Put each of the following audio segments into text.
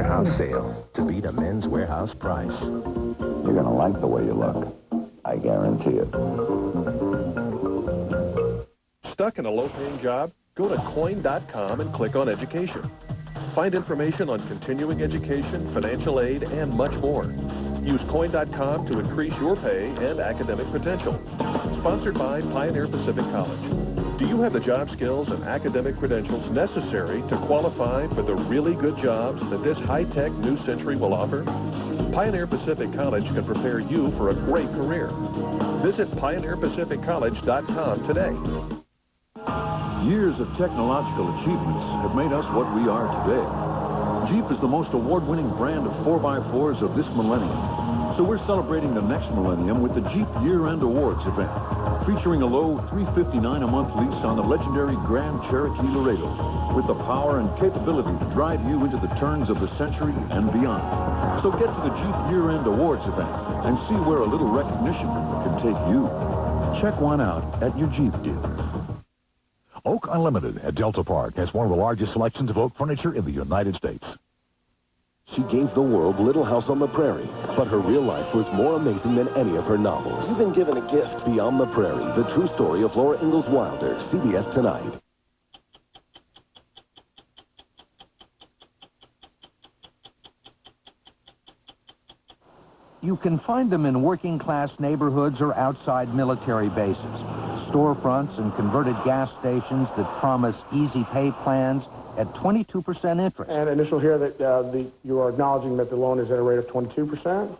Warehouse sale to beat a Men's Warehouse price. You're going to like the way you look. I guarantee it. Stuck in a low-paying job? Go to coin.com and click on education. Find information on continuing education, financial aid, and much more. Use coin.com to increase your pay and academic potential. Sponsored by Pioneer Pacific College. Do you have the job skills and academic credentials necessary to qualify for the really good jobs that this high-tech new century will offer? Pioneer Pacific College can prepare you for a great career. Visit pioneerpacificcollege.com today. Years of technological achievements have made us what we are today. Jeep is the most award-winning brand of 4x4s of this millennium. So we're celebrating the next millennium with the Jeep Year-End Awards event, featuring a low $359 a month lease on the legendary Grand Cherokee Laredo, with the power and capability to drive you into the turns of the century and beyond. So get to the Jeep Year-End Awards event and see where a little recognition can take you. Check one out at your Jeep dealer. Oak Unlimited at Delta Park has one of the largest selections of oak furniture in the United States. She gave the world Little House on the Prairie, but her real life was more amazing than any of her novels. You've been given a gift. Beyond the Prairie, the true story of Laura Ingalls Wilder, CBS tonight. You can find them in working-class neighborhoods or outside military bases. Storefronts and converted gas stations that promise easy pay plans at 22% interest. And initial here that you are acknowledging that the loan is at a rate of 22%?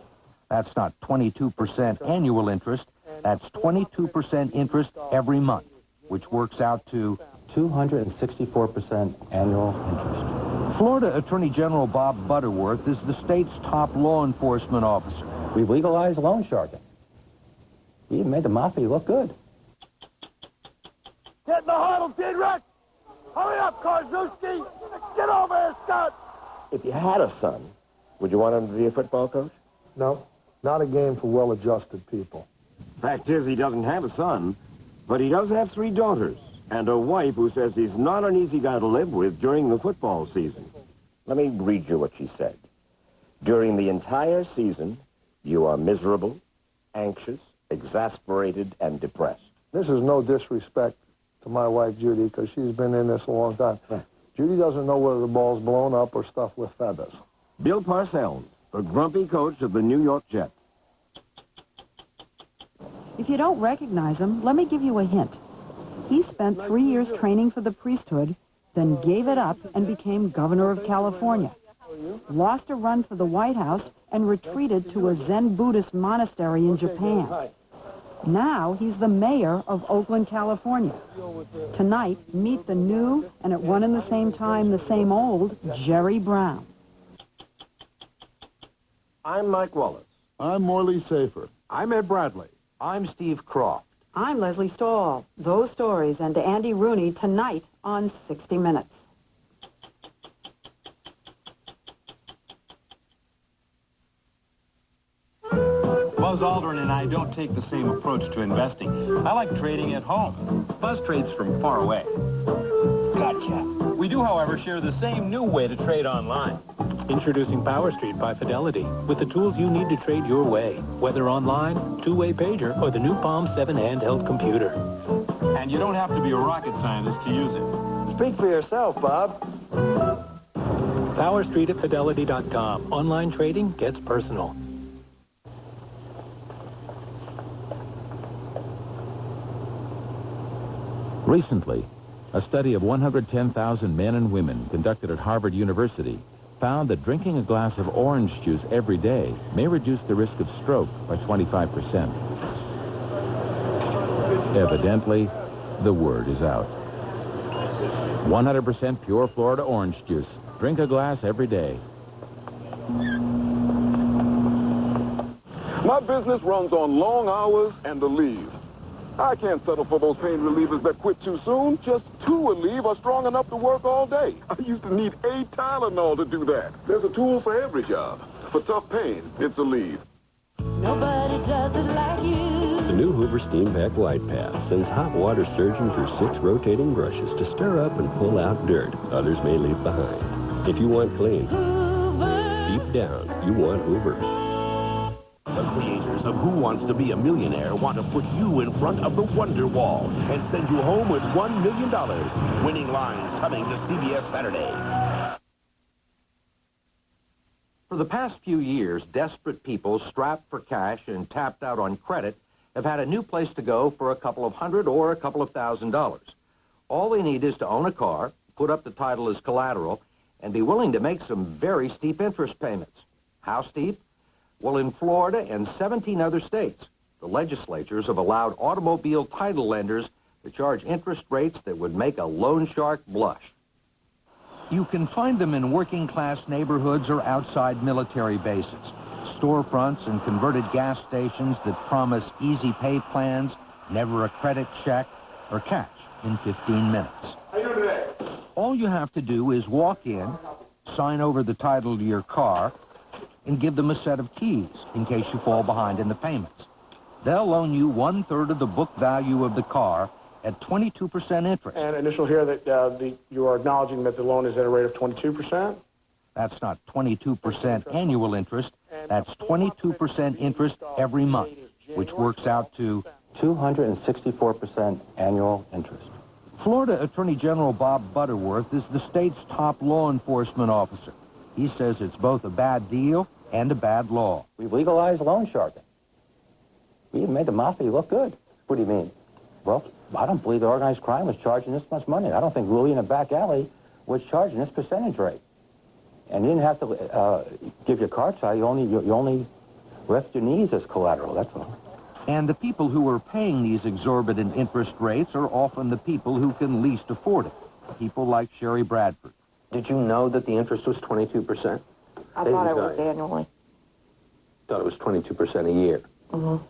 That's not 22% annual interest. That's 22% interest every month, which works out to 264% annual interest. Florida Attorney General Bob Butterworth is the state's top law enforcement officer. We've legalized loan sharking. We even made the mafia look good. Get in the huddle, Didrik! Hurry up, Korzewski! Get over here, Scott! If you had a son, would you want him to be a football coach? No, not a game for well-adjusted people. Fact is, he doesn't have a son, but he does have 3 daughters and a wife who says he's not an easy guy to live with during the football season. Let me read you what she said. During the entire season, you are miserable, anxious, exasperated, and depressed. This is no disrespect to my wife, Judy, because she's been in this a long time. Judy doesn't know whether the ball's blown up or stuffed with feathers. Bill Parcells, the grumpy coach of the New York Jets. If you don't recognize him, let me give you a hint. He spent 3 years training for the priesthood, then gave it up and became governor of California. Lost a run for the White House and retreated to a Zen Buddhist monastery in Japan. Now he's the mayor of Oakland, California. Tonight, meet the new and at one and the same time the same old Jerry Brown. I'm Mike Wallace. I'm Morley Safer. I'm Ed Bradley. I'm Steve Croft. I'm Leslie Stahl. Those stories and Andy Rooney tonight on 60 Minutes. Buzz Aldrin and I don't take the same approach to investing. I like trading at home. Buzz trades from far away. Gotcha. We do, however, share the same new way to trade online. Introducing Power Street by Fidelity, with the tools you need to trade your way, whether online, two-way pager, or the new Palm 7 handheld computer. And you don't have to be a rocket scientist to use it. Speak for yourself, Bob. Power Street at Fidelity.com. Online trading gets personal. Recently, a study of 110,000 men and women conducted at Harvard University found that drinking a glass of orange juice every day may reduce the risk of stroke by 25%. Evidently, the word is out. 100% pure Florida orange juice. Drink a glass every day. My business runs on long hours and a leave. I can't settle for those pain relievers that quit too soon. Just 2 Aleve are strong enough to work all day. I used to need 8 Tylenol to do that. There's a tool for every job. For tough pain, it's Aleve. Nobody does it like you. The new Hoover Steam Pack White Path sends hot water surging through 6 rotating brushes to stir up and pull out dirt others may leave behind. If you want clean, Hoover down. You want Hoover. The creators of Who Wants to Be a Millionaire want to put you in front of the Wonder Wall and send you home with $1 million. Winning lines coming to CBS Saturday. For the past few years, desperate people strapped for cash and tapped out on credit have had a new place to go for a couple of $100 or a couple of $1,000s. All they need is to own a car, put up the title as collateral, and be willing to make some very steep interest payments. How steep? Well, in Florida and 17 other states, the legislatures have allowed automobile title lenders to charge interest rates that would make a loan shark blush. You can find them in working-class neighborhoods or outside military bases, storefronts and converted gas stations that promise easy pay plans, never a credit check, or cash in 15 minutes. How you doing today? All you have to do is walk in, sign over the title to your car, and give them a set of keys in case you fall behind in the payments. They'll loan you 1/3 of the book value of the car at 22% interest. And initial here that you are acknowledging that the loan is at a rate of 22%? That's not 22% annual interest. That's 22% interest every month, which works out to 264% annual interest. Florida Attorney General Bob Butterworth is the state's top law enforcement officer. He says it's both a bad deal and a bad law. We've legalized loan sharking. We even made the mafia look good. What do you mean? Well, I don't believe the organized crime was charging this much money. I don't think Louie in a back alley was charging this percentage rate. And you didn't have to give your car title. You only left your knees as collateral, that's all. And the people who are paying these exorbitant interest rates are often the people who can least afford it. People like Sherry Bradford. Did you know that the interest was 22%? I thought it was annually. Thought it was 22% a year. Mm-hmm.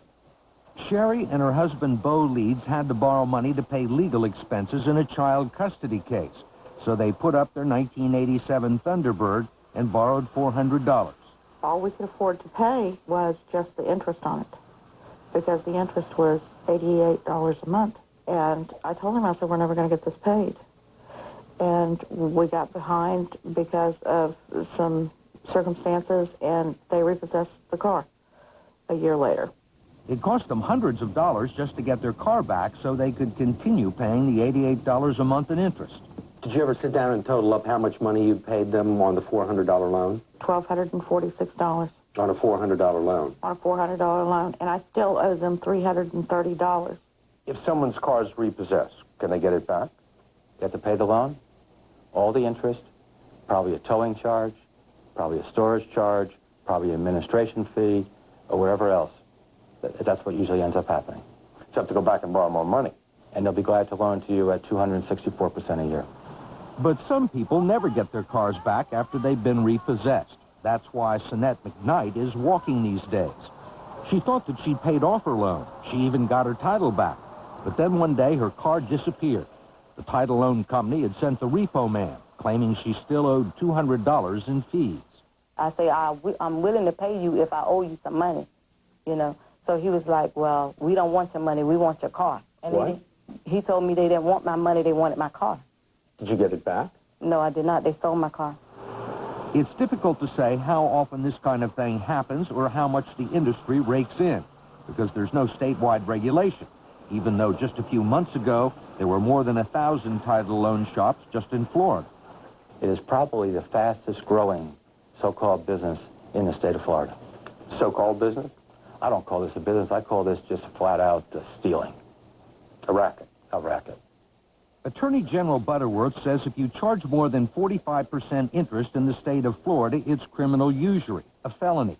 Sherry and her husband Bo Leeds had to borrow money to pay legal expenses in a child custody case. So they put up their 1987 Thunderbird and borrowed $400. All we could afford to pay was just the interest on it, because the interest was $88 a month. And I told him, I said, we're never going to get this paid. And we got behind because of some circumstances, and they repossessed the car a year later. It cost them hundreds of dollars just to get their car back so they could continue paying the $88 a month in interest. Did you ever sit down and total up how much money you paid them on the $400 loan? $1,246. On a $400 loan? On a $400 loan, and I still owe them $330. If someone's car is repossessed, can they get it back? You have to pay the loan, all the interest, probably a towing charge, probably a storage charge, probably an administration fee, or whatever else. That's what usually ends up happening. So you have to go back and borrow more money, and they'll be glad to loan to you at 264% a year. But some people never get their cars back after they've been repossessed. That's why Sinette McKnight is walking these days. She thought that she'd paid off her loan. She even got her title back. But then one day her car disappeared. The title loan company had sent the repo man, claiming she still owed $200 in fees. I say, I'm willing to pay you if I owe you some money, you know. So he was like, well, we don't want your money, we want your car. And what? He told me they didn't want my money, they wanted my car. Did you get it back? No, I did not. They stole my car. It's difficult to say how often this kind of thing happens or how much the industry rakes in, because there's no statewide regulation, even though just a few months ago, there were more than 1,000 title loan shops just in Florida. It is probably the fastest growing so-called business in the state of Florida. So-called business? I don't call this a business. I call this just flat out stealing. A racket. A racket. Attorney General Butterworth says if you charge more than 45% interest in the state of Florida, it's criminal usury, a felony.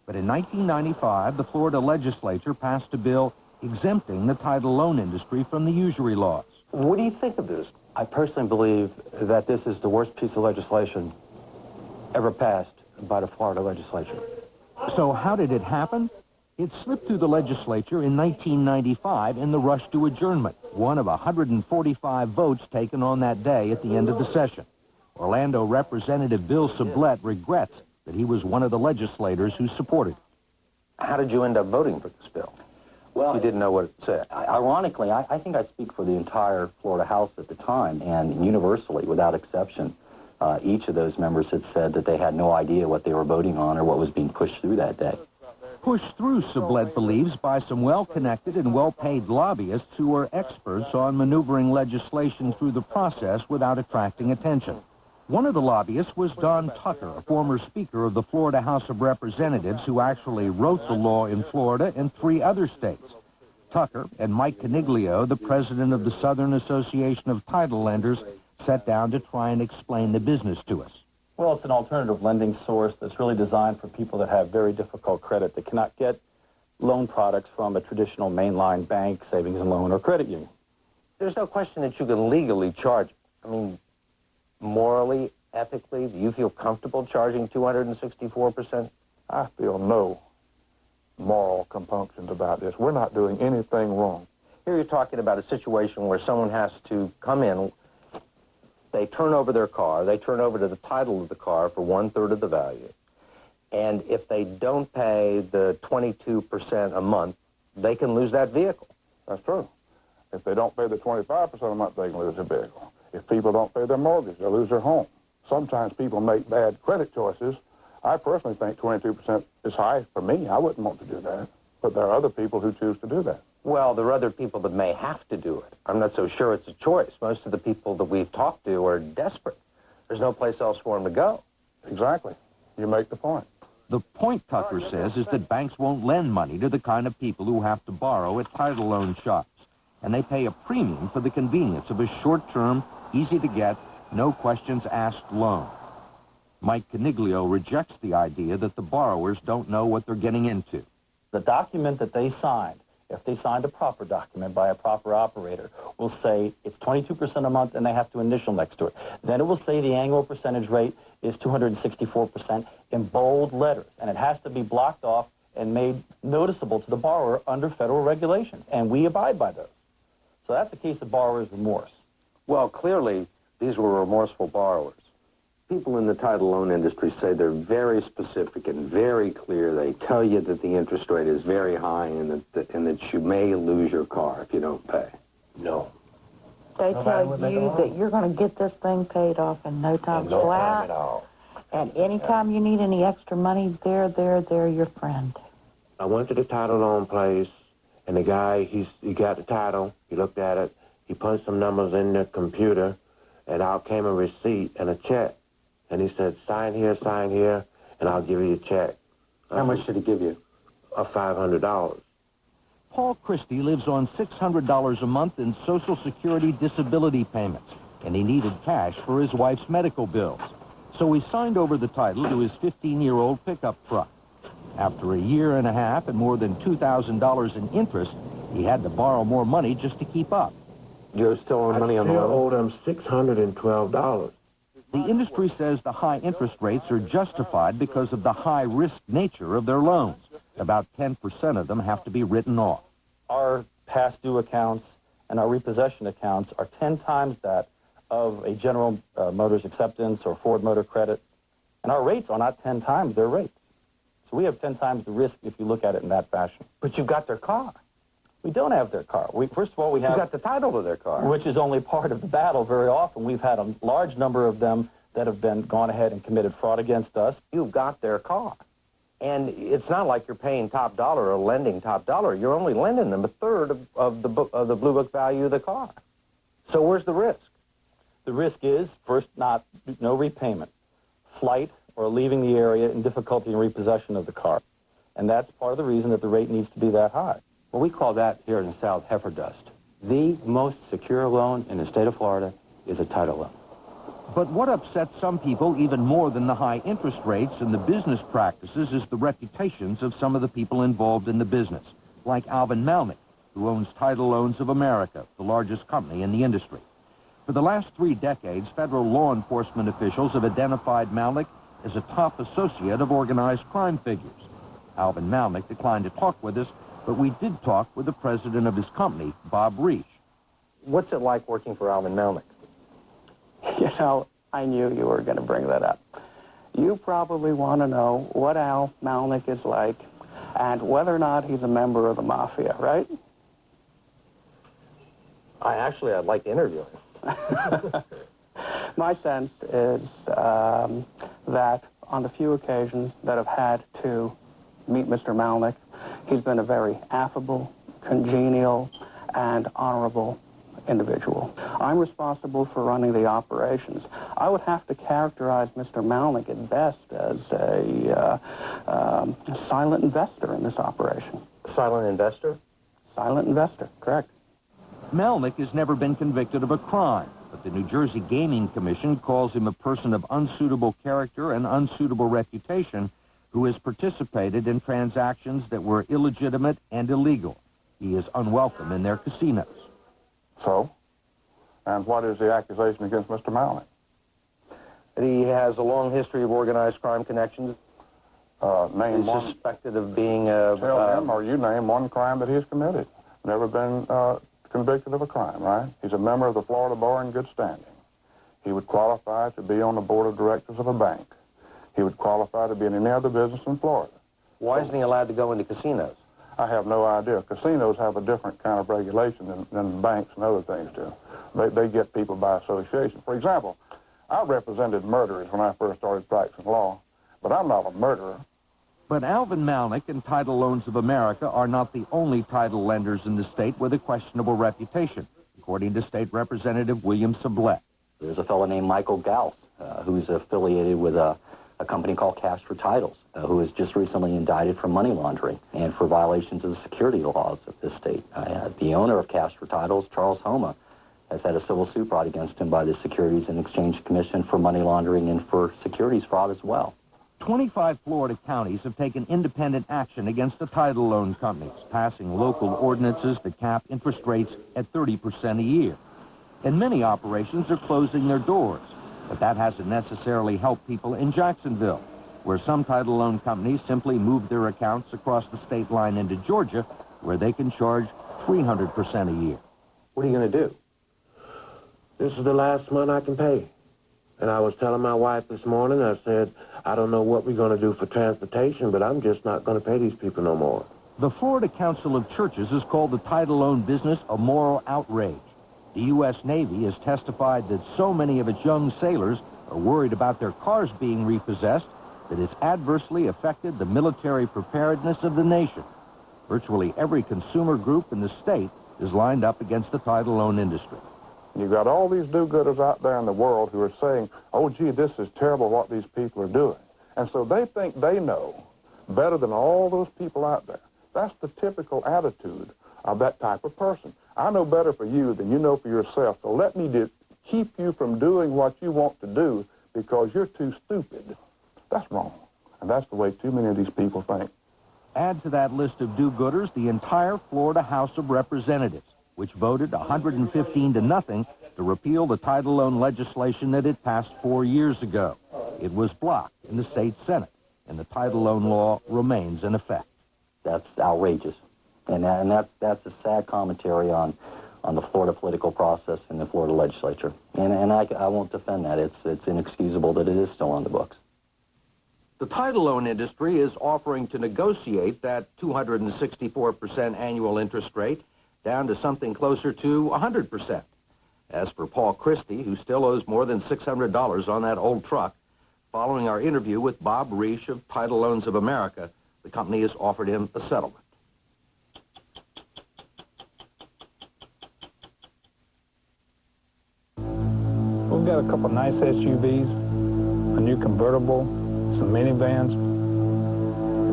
But in 1995, the Florida legislature passed a bill exempting the title loan industry from the usury laws. What do you think of this? I personally believe that this is the worst piece of legislation ever passed by the Florida legislature. So how did it happen? It slipped through the legislature in 1995 in the rush to adjournment, one of 145 votes taken on that day at the end of the session. Orlando Representative Bill Sublette regrets that he was one of the legislators who supported it. How did you end up voting for this bill? Well, you didn't know what it said. Ironically, I think I speak for the entire Florida House at the time, and universally, without exception, Each of those members had said that they had no idea what they were voting on or what was being pushed through that day. Pushed through, Sublette believes, by some well-connected and well-paid lobbyists who are experts on maneuvering legislation through the process without attracting attention. One of the lobbyists was Don Tucker, a former Speaker of the Florida House of Representatives who actually wrote the law in Florida and 3 other states. Tucker and Mike Coniglio, the president of the Southern Association of Title Lenders, sat down to try and explain the business to us. Well, it's an alternative lending source that's really designed for people that have very difficult credit that cannot get loan products from a traditional mainline bank, savings and loan, or credit union. There's no question that you can legally charge. I mean, morally, ethically, do you feel comfortable charging 264%? I feel no moral compunctions about this. We're not doing anything wrong. Here you're talking about a situation where someone has to come in, they turn over their car, they turn over to the title of the car for 1/3 of the value. And if they don't pay the 22% a month, they can lose that vehicle. That's true. If they don't pay the 25% a month, they can lose their vehicle. If people don't pay their mortgage, they'll lose their home. Sometimes people make bad credit choices. I personally think 22% is high for me. I wouldn't want to do that. But there are other people who choose to do that. Well, there are other people that may have to do it. I'm not so sure it's a choice. Most of the people that we've talked to are desperate. There's no place else for them to go. Exactly. You make the point. The point, Tucker says, is that banks won't lend money to the kind of people who have to borrow at title loan shops. And they pay a premium for the convenience of a short-term, easy-to-get, no-questions-asked loan. Mike Coniglio rejects the idea that the borrowers don't know what they're getting into. The document that they signed, if they signed a proper document by a proper operator, will say it's 22% a month and they have to initial next to it. Then it will say the annual percentage rate is 264% in bold letters, and it has to be blocked off and made noticeable to the borrower under federal regulations, and we abide by those. So that's a case of borrower's remorse. Well, clearly, these were remorseful borrowers. People in the title loan industry say they're very specific and very clear. They tell you that the interest rate is very high and that you may lose your car if you don't pay. No. They tell you that you're going to get this thing paid off in no time flat. Time at all. And anytime you need any extra money, they're your friend. I went to the title loan place, and the guy, he got the title, he looked at it, he punched some numbers in the computer, and out came a receipt and a check. And he said, sign here, and I'll give you a check. How much did he give you? $500. Paul Christie lives on $600 a month in Social Security disability payments, and he needed cash for his wife's medical bills. So he signed over the title to his 15-year-old pickup truck. After a year and a half and more than $2,000 in interest, he had to borrow more money just to keep up. You're still owing money on the loan? I still owe them $612. The industry says the high interest rates are justified because of the high-risk nature of their loans. About 10% of them have to be written off. Our past due accounts and our repossession accounts are 10 times that of a General Motors Acceptance or Ford Motor Credit. And our rates are not 10 times their rates. So we have 10 times the risk if you look at it in that fashion. But you got their car. We don't have their car. First of all, we have... You got the title to their car. Which is only part of the battle. Very often we've had a large number of them that have gone ahead and committed fraud against us. You've got their car. And it's not like you're paying top dollar or lending top dollar. You're only lending them a third of the Blue Book value of the car. So where's the risk? The risk is, first, no repayment, flight, or leaving the area in difficulty in repossession of the car. And that's part of the reason that the rate needs to be that high. Well, we call that here in the South heifer dust. The most secure loan in the state of Florida is a title loan. But what upsets some people even more than the high interest rates and the business practices is the reputations of some of the people involved in the business, like Alvin Malnick, who owns Title Loans of America, the largest company in the industry. For the last 3 decades, federal law enforcement officials have identified Malnick as a top associate of organized crime figures. Alvin Malnick declined to talk with us, but we did talk with the president of his company, Bob Reich. What's it like working for Alvin Malnick? You know, I knew you were going to bring that up. You probably want to know what Al Malnick is like and whether or not he's a member of the mafia, right? I'd like to interview him. My sense is that on the few occasions that I've had to meet Mr. Malnick, he's been a very affable, congenial, and honorable individual. I'm responsible for running the operations. I would have to characterize Mr. Malnick at best as a silent investor in this operation. Silent investor? Silent investor, correct. Malnick has never been convicted of a crime, but the New Jersey Gaming Commission calls him a person of unsuitable character and unsuitable reputation who has participated in transactions that were illegitimate and illegal. He is unwelcome in their casinos. So? And what is the accusation against Mr. Malnick? He has a long history of organized crime connections. Name He's one. suspected of being a... Tell him, or you name one crime that he's committed. Never been convicted of a crime, right? He's a member of the Florida Bar in good standing. He would qualify to be on the board of directors of a bank. He would qualify to be in any other business in Florida. Why isn't he allowed to go into casinos? I have no idea. Casinos have a different kind of regulation than banks and other things do. They get people by association. For example, I represented murderers when I first started practicing law, but I'm not a murderer. But Alvin Malnick and Title Loans of America are not the only title lenders in the state with a questionable reputation, according to State Representative William Sublette. There's a fellow named Michael Gauss, who's affiliated with a company called Cash for Titles, who was just recently indicted for money laundering and for violations of the security laws of this state. The owner of Cash for Titles, Charles Homa, has had a civil suit brought against him by the Securities and Exchange Commission for money laundering and for securities fraud as well. 25 Florida counties have taken independent action against the title loan companies, passing local ordinances that cap interest rates at 30% a year. And many operations are closing their doors. But that hasn't necessarily helped people in Jacksonville, where some title loan companies simply move their accounts across the state line into Georgia, where they can charge 300% a year. What are you going to do? This is the last month I can pay. And I was telling my wife this morning, I said, I don't know what we're going to do for transportation, but I'm just not going to pay these people no more. The Florida Council of Churches has called the title loan business a moral outrage. The U.S. Navy has testified that so many of its young sailors are worried about their cars being repossessed that it's adversely affected the military preparedness of the nation. Virtually every consumer group in the state is lined up against the title loan industry. You've got all these do-gooders out there in the world who are saying, oh, gee, this is terrible what these people are doing. And so they think they know better than all those people out there. That's the typical attitude of that type of person. I know better for you than you know for yourself, so let me keep you from doing what you want to do because you're too stupid. That's wrong. And that's the way too many of these people think. Add to that list of do-gooders the entire Florida House of Representatives, which voted 115-0 to repeal the title loan legislation that it passed 4 years ago. It was blocked in the state Senate, and the title loan law remains in effect. That's outrageous. And that's a sad commentary on the Florida political process and the Florida legislature. And I won't defend that. It's inexcusable that it is still on the books. The title loan industry is offering to negotiate that 264% annual interest rate down to something closer to 100%. As for Paul Christie, who still owes more than $600 on that old truck, following our interview with Bob Reich of Title Loans of America, the company has offered him a settlement. We've got a couple nice SUVs, a new convertible, some minivans.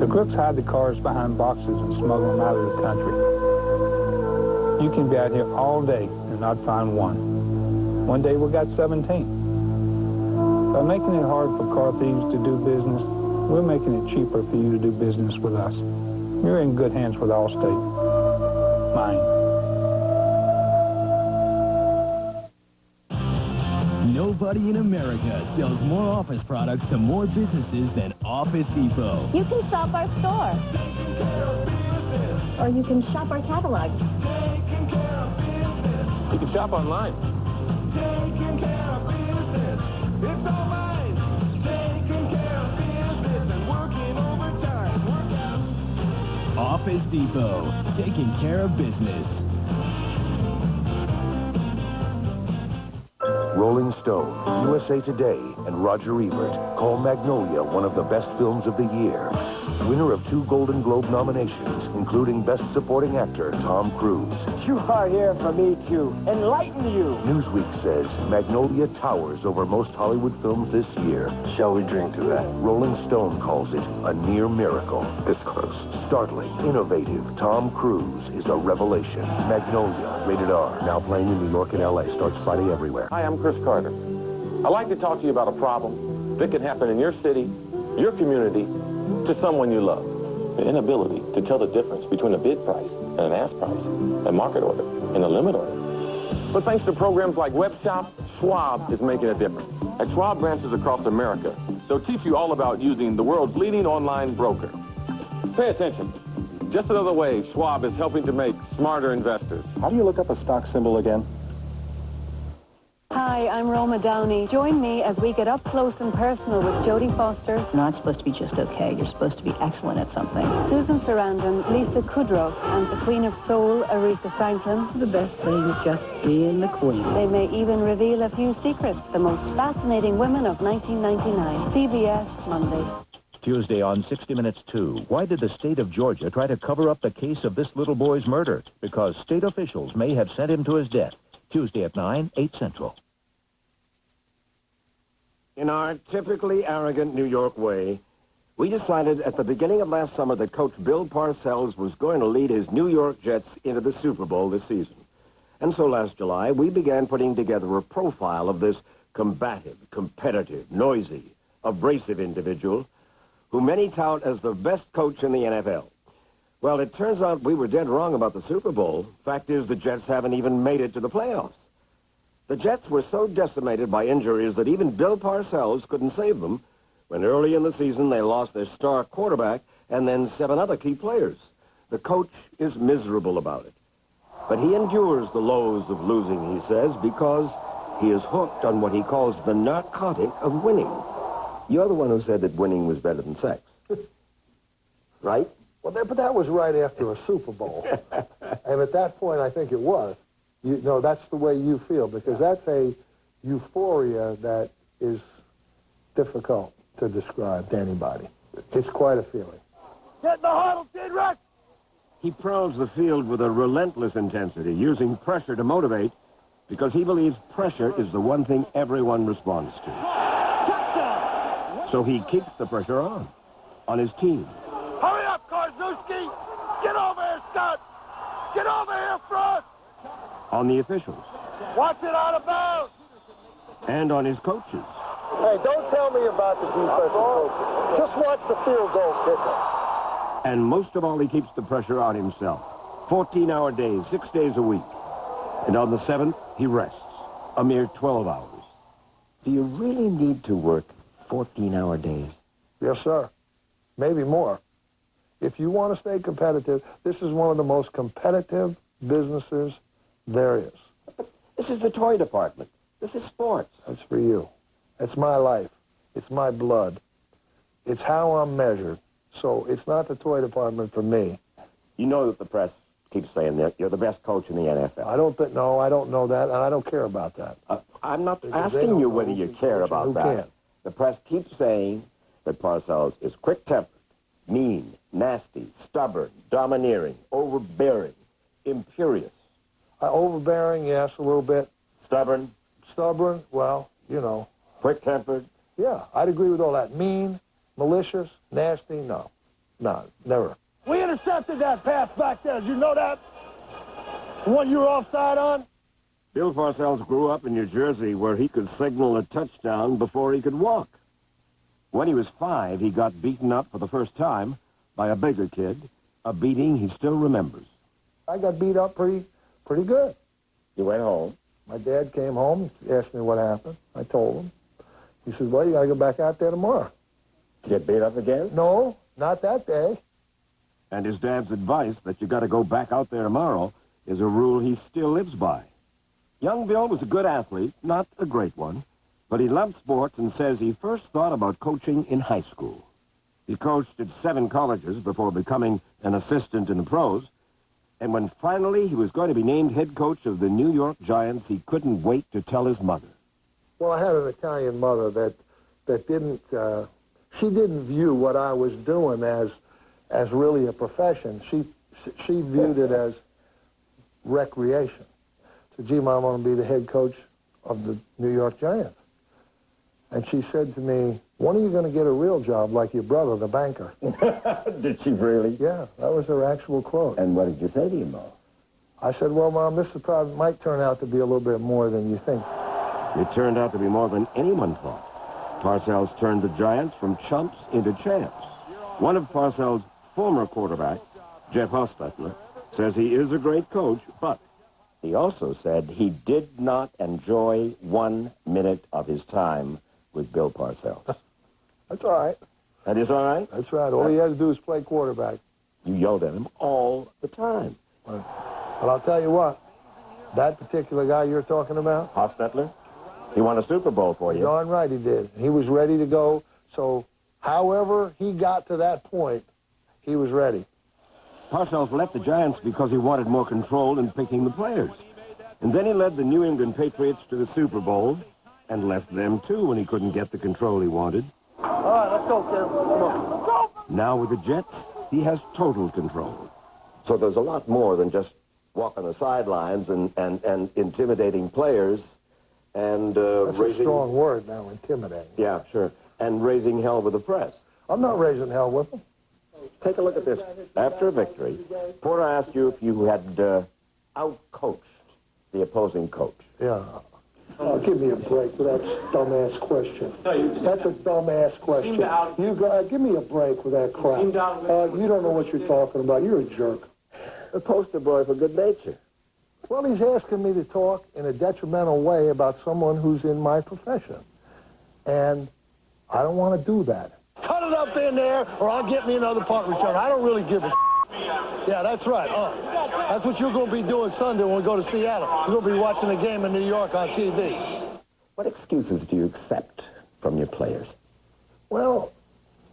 The crooks hide the cars behind boxes and smuggle them out of the country. You can be out here all day and not find one. One day we got 17. By making it hard for car thieves to do business, we're making it cheaper for you to do business with us. You're in good hands with Allstate. Mine. Nobody in America sells more office products to more businesses than Office Depot. You can shop our store. Or you can shop our catalog. You can shop online. Taking care of business. It's all mine. Taking care of business and working overtime. Office Depot. Taking care of business. Rolling Stone, USA Today, and Roger Ebert call Magnolia one of the best films of the year. Winner of 2 Golden Globe nominations, including Best Supporting Actor Tom Cruise. You are here for me to enlighten you. Newsweek says Magnolia towers over most Hollywood films this year. Shall we drink to that? Rolling Stone calls it a near miracle. This close. Startling, innovative, Tom Cruise is a revelation. Magnolia, rated R. Now playing in New York and L.A. Starts Friday everywhere. Hi, I'm Chris Carter. I'd like to talk to you about a problem that can happen in your city, your community, to someone you love. The inability to tell the difference between a bid price and an ask price, a market order and a limit order. But thanks to programs like WebShop, Schwab is making a difference. At Schwab branches across America, they'll teach you all about using the world's leading online broker. Pay attention. Just another way Schwab is helping to make smarter investors. How do you look up a stock symbol again? Hi, I'm Roma Downey. Join me as we get up close and personal with Jodie Foster. You're not supposed to be just okay. You're supposed to be excellent at something. Susan Sarandon, Lisa Kudrow, and the Queen of Soul, Aretha Franklin. The best thing is just being the queen. They may even reveal a few secrets. The most fascinating women of 1999. CBS, Monday. Tuesday on 60 Minutes 2. Why did the state of Georgia try to cover up the case of this little boy's murder? Because state officials may have sent him to his death. Tuesday at 9, 8 Central. In our typically arrogant New York way, we decided at the beginning of last summer that Coach Bill Parcells was going to lead his New York Jets into the Super Bowl this season. And so last July, we began putting together a profile of this combative, competitive, noisy, abrasive individual who many tout as the best coach in the NFL. Well, it turns out we were dead wrong about the Super Bowl. Fact is, the Jets haven't even made it to the playoffs. The Jets were so decimated by injuries that even Bill Parcells couldn't save them when early in the season they lost their star quarterback and then 7 other key players. The coach is miserable about it. But he endures the lows of losing, he says, because he is hooked on what he calls the narcotic of winning. You're the one who said that winning was better than sex. Right? Well, but that was right after a Super Bowl. And at that point, I think it was. You know, that's the way you feel, because that's a euphoria that is difficult to describe to anybody. It's quite a feeling. Get in the huddle, Didrik! He prowls the field with a relentless intensity, using pressure to motivate, because he believes pressure is the one thing everyone responds to. So he keeps the pressure on his team. Hurry up, Karzewski! Get over here, Scott! Get over here, front! On the officials. Watch it out of bounds! And on his coaches. Hey, don't tell me about the defensive coaches. Just watch the field goal kicker. And most of all, he keeps the pressure on himself. 14-hour days, 6 days a week. And on the 7th, he rests. A mere 12 hours. Do you really need to work 14-hour days? Yes, sir. Maybe more. If you want to stay competitive, this is one of the most competitive businesses there is. This is the toy department. This is sports. That's for you. It's my life. It's my blood. It's how I'm measured. So it's not the toy department for me. You know that the press keeps saying that you're the best coach in the NFL. I don't know that, and I don't care about that. I'm not asking you whether you care about that. Can. The press keeps saying that Parcells is quick-tempered, mean, nasty, stubborn, domineering, overbearing, imperious. Overbearing, yes, a little bit. Stubborn? Stubborn, well, you know. Quick-tempered? Yeah, I'd agree with all that. Mean, malicious, nasty, no. No, never. We intercepted that pass back there. Did you know that? The one you were offside on? Bill Parcells grew up in New Jersey where he could signal a touchdown before he could walk. When he was 5, he got beaten up for the first time by a bigger kid, a beating he still remembers. I got beat up pretty good. You went home? My dad came home, he asked me what happened. I told him. He said, well, you got to go back out there tomorrow. Get beat up again? No, not that day. And his dad's advice that you got to go back out there tomorrow is a rule he still lives by. Young Bill was a good athlete, not a great one, but he loved sports and says he first thought about coaching in high school. He coached at 7 colleges before becoming an assistant in the pros, and when finally he was going to be named head coach of the New York Giants, he couldn't wait to tell his mother. Well, I had an Italian mother that didn't, she didn't view what I was doing as really a profession. She viewed it as recreation. So, gee, Mom, I'm going to be the head coach of the New York Giants. And she said to me, when are you going to get a real job like your brother, the banker? Did she really? Yeah, that was her actual quote. And what did you say to your mom? I said, well, Mom, this is probably might turn out to be a little bit more than you think. It turned out to be more than anyone thought. Parcells turned the Giants from chumps into champs. One of Parcells' former quarterbacks, Jeff Hostetler, says he is a great coach, but he also said he did not enjoy 1 minute of his time with Bill Parcells. That's all right. That is all right? That's right. All he had to do is play quarterback. You yelled at him all the time. But I'll tell you what, that particular guy you're talking about, Hostetler, he won a Super Bowl for you. Darn right he did. He was ready to go. So however he got to that point, he was ready. Parcells left the Giants because he wanted more control in picking the players. And then he led the New England Patriots to the Super Bowl and left them, too, when he couldn't get the control he wanted. All right, let's go, Tim. Come on. Now with the Jets, he has total control. So there's a lot more than just walking the sidelines and intimidating players and That's raising... a strong word now, intimidating. Yeah, sure. And raising hell with the press. I'm not raising hell with them. Take a look at this. After a victory, Porter asked you if you had out-coached the opposing coach. Yeah. Oh, give me a break with that dumbass question. That's a dumbass question. Give me a break with that crap. You don't know what you're talking about. You're a jerk. The poster boy for good nature. Well, he's asking me to talk in a detrimental way about someone who's in my profession. And I don't want to do that. Cut it up in there, or I'll get me another punt return. I don't really give a Yeah, that's right. That's what you're going to be doing Sunday when we go to Seattle. You're going to be watching a game in New York on TV. What excuses do you accept from your players? Well,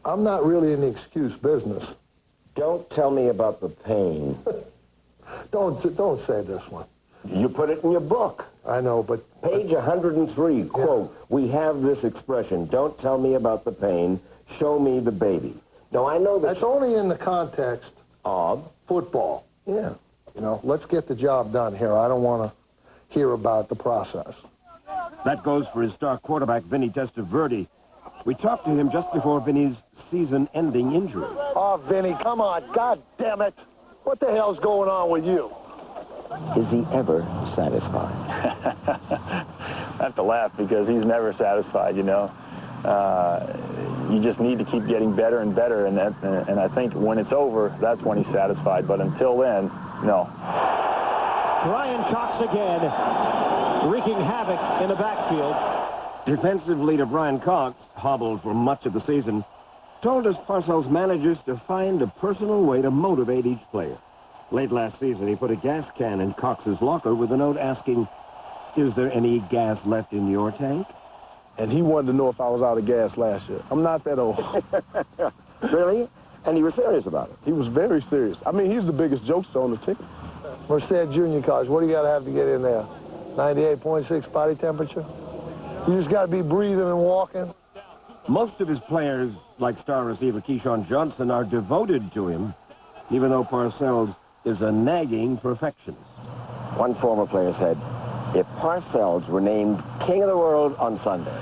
I'm not really in the excuse business. Don't tell me about the pain. Don't say this one. You put it in your book. I know, but... Page 103, quote, we have this expression, don't tell me about the pain, show me the baby. Now, I know that... That's only in the context of football. Yeah. You know, let's get the job done here. I don't want to hear about the process. That goes for his star quarterback, Vinny Testaverde. We talked to him just before Vinny's season-ending injury. Oh, Vinny, come on. God damn it. What the hell's going on with you? Is he ever satisfied? I have to laugh because he's never satisfied, you know. You just need to keep getting better and better, and I think when it's over, that's when he's satisfied. But until then, no. Brian Cox again, wreaking havoc in the backfield. Defensive leader Brian Cox, hobbled for much of the season, told us Parcells manages to find a personal way to motivate each player. Late last season, he put a gas can in Cox's locker with a note asking, is there any gas left in your tank? And he wanted to know if I was out of gas last year. I'm not that old. Really? And he was serious about it? He was very serious. I mean, he's the biggest jokester on the ticket. Merced Junior College, what do you got to have to get in there? 98.6 body temperature? You just got to be breathing and walking? Most of his players, like star receiver Keyshawn Johnson, are devoted to him, even though Parcells is a nagging perfectionist. One former player said, if Parcells were named king of the world on Sunday,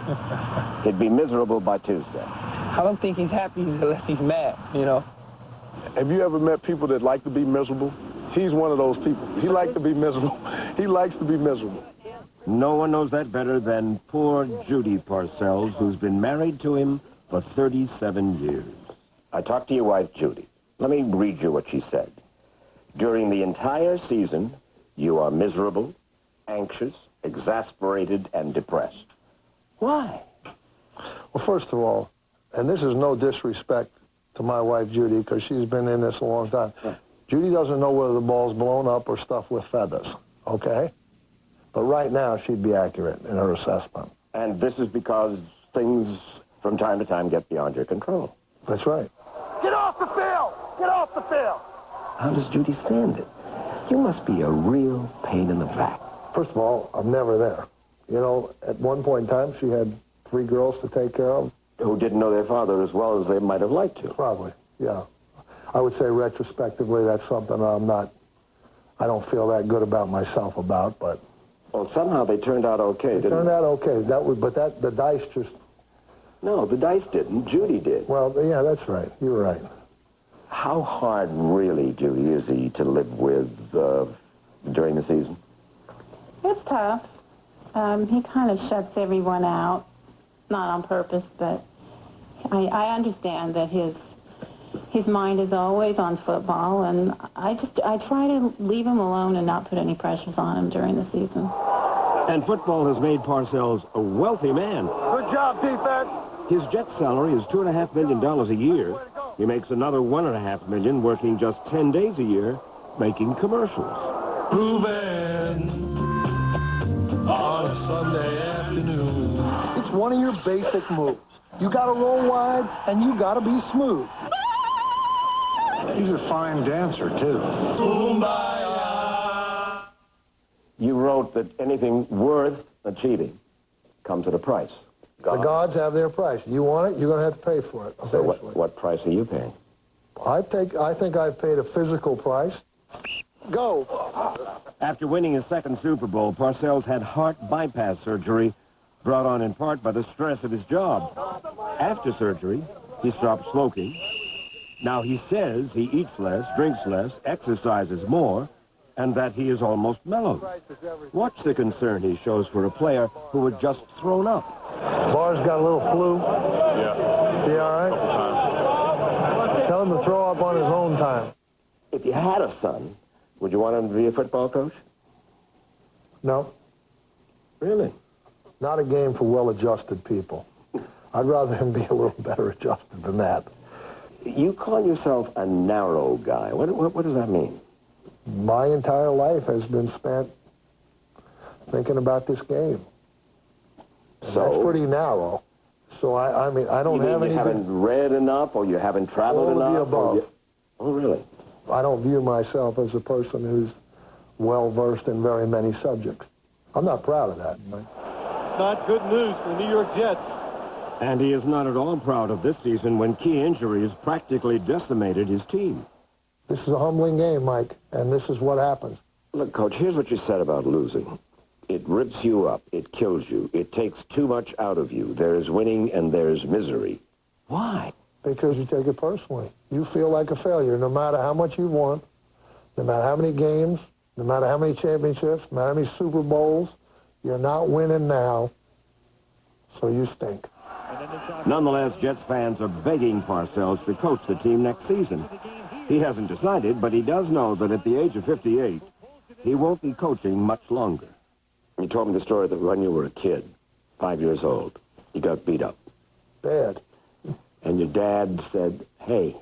he'd be miserable by Tuesday. I don't think he's happy unless he's mad, you know. Have you ever met people that like to be miserable? He's one of those people. He likes to be miserable. He likes to be miserable. No one knows that better than poor Judy Parcells, who's been married to him for 37 years. I talked to your wife, Judy. Let me read you what she said. During the entire season, you are miserable, anxious, exasperated, and depressed. Why? Well, first of all, and this is no disrespect to my wife, Judy, because she's been in this a long time. Yeah. Judy doesn't know whether the ball's blown up or stuffed with feathers, okay? But right now, she'd be accurate in her assessment. And this is because things from time to time get beyond your control. That's right. Get off the field! Get off the field! How does Judy stand it? You must be a real pain in the back. First of all, I'm never there. You know, at one point in time, she had 3 girls to take care of. Who didn't know their father as well as they might have liked to. Probably, yeah. I would say retrospectively, that's something I don't feel that good about myself about, but... Well, somehow they turned out okay, They turned out okay. The dice just... No, the dice didn't. Judy did. Well, yeah, that's right. You're right. How hard, really, Judy, is he to live with during the season? It's tough. He kind of shuts everyone out. Not on purpose, but I understand that his mind is always on football, and I try to leave him alone and not put any pressures on him during the season. And football has made Parcells a wealthy man. Good job, defense. His Jets salary is $2.5 million a year. He makes another $1.5 million working just 10 days a year, making commercials. Ruben, on a Sunday afternoon. It's one of your basic moves. You got to roll wide, and you got to be smooth. He's a fine dancer, too. You wrote that anything worth achieving comes at a price. The gods have their price. You want it, you're going to have to pay for it eventually. So what price are you paying? I think I've paid a physical price. Go. After winning his second Super Bowl, Parcells had heart bypass surgery brought on in part by the stress of his job. After surgery, he stopped smoking. Now he says he eats less, drinks less, exercises more, and that he is almost mellowed. Watch the concern he shows for a player who had just thrown up. Barr's got a little flu. Yeah. He all right? Tell him to throw up on his own time. If you had a son, would you want him to be a football coach? No. Really? Not a game for well-adjusted people. I'd rather him be a little better adjusted than that. You call yourself a narrow guy. What does that mean? My entire life has been spent thinking about this game. And that's pretty narrow. So, I mean, I don't have any... You haven't read enough, or you haven't traveled enough? All of the above. Oh, really? I don't view myself as a person who's well-versed in very many subjects. I'm not proud of that. It's not good news for the New York Jets. And he is not at all proud of this season when key injuries practically decimated his team. This is a humbling game, Mike, and this is what happens. Look, Coach, here's what you said about losing. It rips you up. It kills you. It takes too much out of you. There's winning and there's misery. Why? Because you take it personally. You feel like a failure no matter how much you won, no matter how many games, no matter how many championships, no matter how many Super Bowls. You're not winning now, so you stink. Nonetheless, Jets fans are begging Parcells to coach the team next season. He hasn't decided, but he does know that at the age of 58, he won't be coaching much longer. You told me the story that when you were a kid, 5 years old, you got beat up. Bad. And your dad said, hey,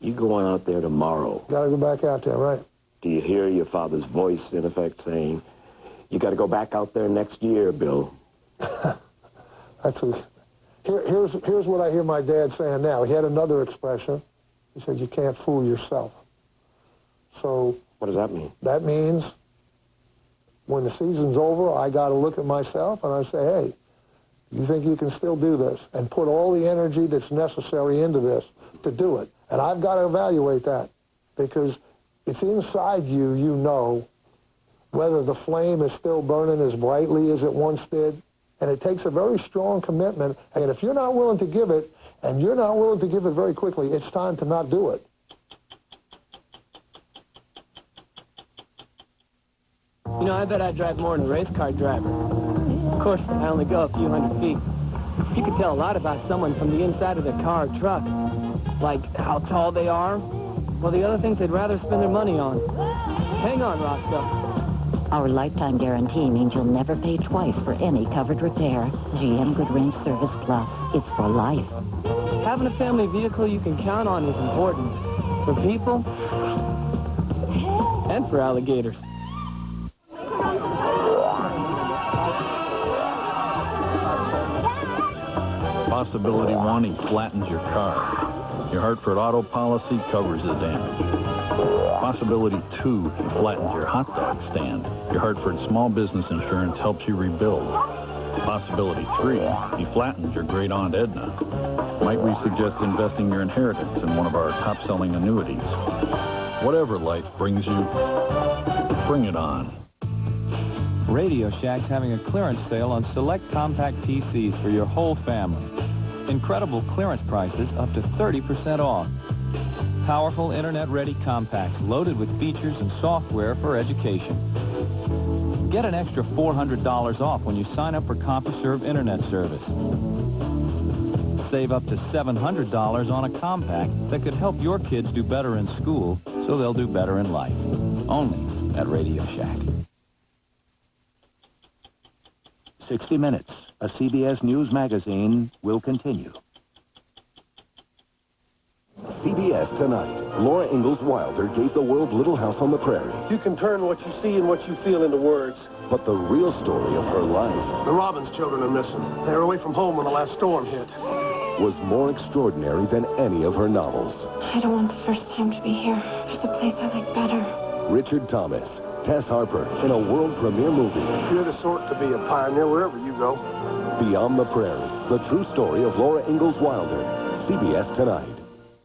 you go on out there tomorrow. Got to go back out there, right. Do you hear your father's voice, in effect, saying, you got to go back out there next year, Bill? Here's what I hear my dad saying now. He had another expression. He said, you can't fool yourself. So... What does that mean? That means when the season's over, I got to look at myself and I say, hey, you think you can still do this? And put all the energy that's necessary into this to do it. And I've got to evaluate that because it's inside you, you know, whether the flame is still burning as brightly as it once did. And it takes a very strong commitment. And if you're not willing to give it, and you're not willing to give it very quickly, it's time to not do it. You know, I bet I drive more than a race car driver. Of course, I only go a few hundred feet. You can tell a lot about someone from the inside of their car or truck. Like how tall they are, or the other things they'd rather spend their money on. Hang on, Roscoe. Our lifetime guarantee means you'll never pay twice for any covered repair. GM Good Range Service Plus is for life. Having a family vehicle you can count on is important. For people and for alligators. Possibility 1, he flattens your car. Your Hartford auto policy covers the damage. Possibility 2, he flattens your hot dog stand. Your Hartford small business insurance helps you rebuild. Possibility 3, he flattens your great Aunt Edna. Might we suggest investing your inheritance in one of our top-selling annuities? Whatever life brings you, bring it on. Radio Shack's having a clearance sale on select compact PCs for your whole family. Incredible clearance prices up to 30% off. Powerful internet-ready compacts loaded with features and software for education. Get an extra $400 off when you sign up for CompuServe Internet Service. Save up to $700 on a compact that could help your kids do better in school so they'll do better in life. Only at Radio Shack. 60 Minutes, a CBS News magazine, will continue. CBS Tonight. Laura Ingalls Wilder gave the world Little House on the Prairie. You can turn what you see and what you feel into words. But the real story of her life... The Robbins children are missing. They were away from home when the last storm hit. ...was more extraordinary than any of her novels. I don't want the first time to be here. There's a place I like better. Richard Thomas, Tess Harper, in a world premiere movie. You're the sort to be a pioneer wherever you go. Beyond the Prairie, the true story of Laura Ingalls Wilder. CBS Tonight.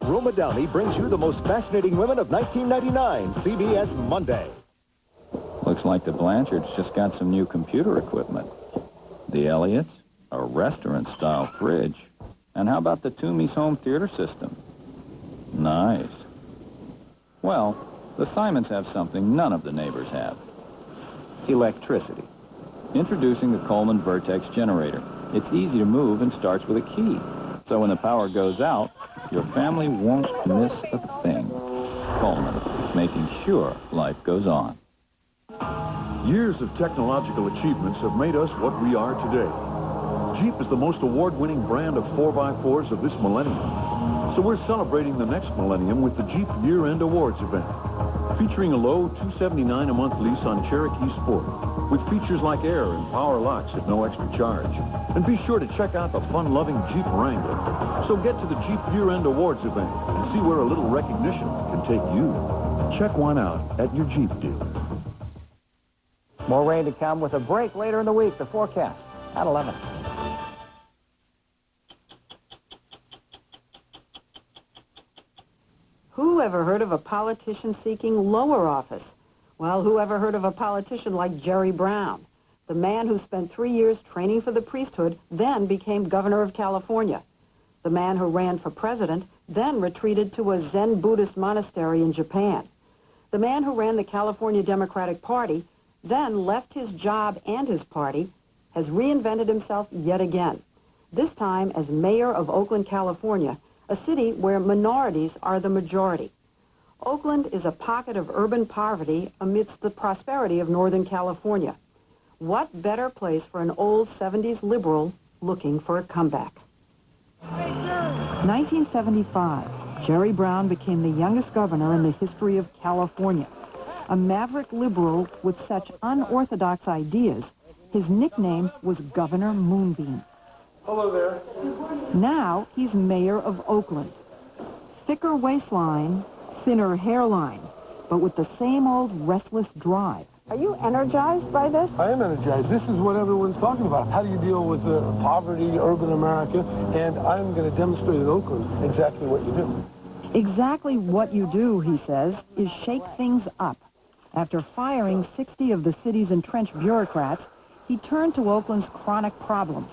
Roma Downey brings you the most fascinating women of 1999, CBS Monday. Looks like the Blanchards just got some new computer equipment. The Elliots, a restaurant-style fridge. And how about the Toomey's home theater system? Nice. Well, the Simons have something none of the neighbors have. Electricity. Introducing the Coleman Vertex generator. It's easy to move and starts with a key. So when the power goes out, your family won't miss a thing. Coleman, making sure life goes on. Years of technological achievements have made us what we are today. Jeep is the most award-winning brand of 4x4s of this millennium. So we're celebrating the next millennium with the Jeep Year-End Awards event, featuring a low $279 a month lease on Cherokee Sport, with features like air and power locks at no extra charge. And be sure to check out the fun-loving Jeep Wrangler. So get to the Jeep Year-End Awards event and see where a little recognition can take you. Check one out at your Jeep dealer. More rain to come with a break later in the week. The forecast at 11. Who ever heard of a politician seeking lower office? Well, who ever heard of a politician like Jerry Brown, the man who spent 3 years training for the priesthood, then became governor of California, the man who ran for president, then retreated to a Zen Buddhist monastery in Japan, the man who ran the California Democratic Party, then left his job and his party, has reinvented himself yet again, this time as mayor of Oakland, California, a city where minorities are the majority. Oakland is a pocket of urban poverty amidst the prosperity of Northern California. What better place for an old 70s liberal looking for a comeback? 1975, Jerry Brown became the youngest governor in the history of California. A maverick liberal with such unorthodox ideas, his nickname was Governor Moonbeam. Hello there. Now he's mayor of Oakland. Thicker waistline, thinner hairline, but with the same old restless drive. Are you energized by this? I am energized. This is what everyone's talking about. How do you deal with poverty, urban America? And I'm going to demonstrate in Oakland exactly what you do. Exactly what you do, he says, is shake things up. After firing 60 of the city's entrenched bureaucrats, he turned to Oakland's chronic problems.